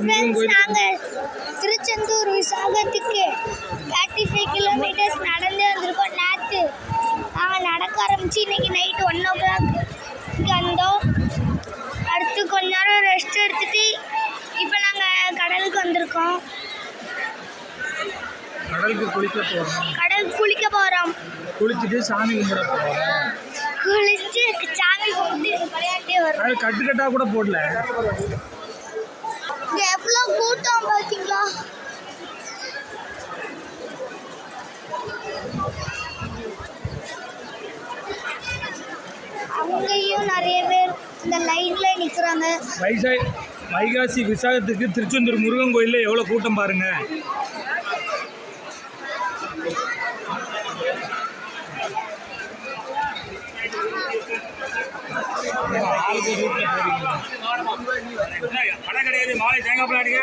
நாங்கள் திருச்செந்தூர் விசாகத்துக்கு 35 கிலோமீட்டர்ஸ் நடந்து வந்திருக்கோம். நேற்று நாங்கள் நடக்க ஆரம்பித்து இன்றைக்கி நைட்டு 1 o'clock வந்தோம். அடுத்து கொஞ்ச நேரம் ரெஸ்ட் எடுத்துகிட்டு இப்போ நாங்கள் கடலுக்கு வந்திருக்கோம். கடலுக்கு குளிக்க போகிறோம். குளிச்சுட்டு சாமி கும்பிட போகிறோம். குளிச்சு சாமி கும்பிட்டு விளையாட்டே வரும். கட்டுக்கட்டா கூட போடல. எவ்வளோ கூட்டம் பார்த்தீங்களா? அங்கேயும் நிறைய பேர் இந்த லைன்ல நிற்கிறாங்க. வைகாசி விசாகத்துக்கு திருச்செந்தூர் முருகன் கோயிலில் எவ்வளோ கூட்டம் பாருங்க. கடை கிடையாது. மாலை தேங்காய் பழம் அடிங்க.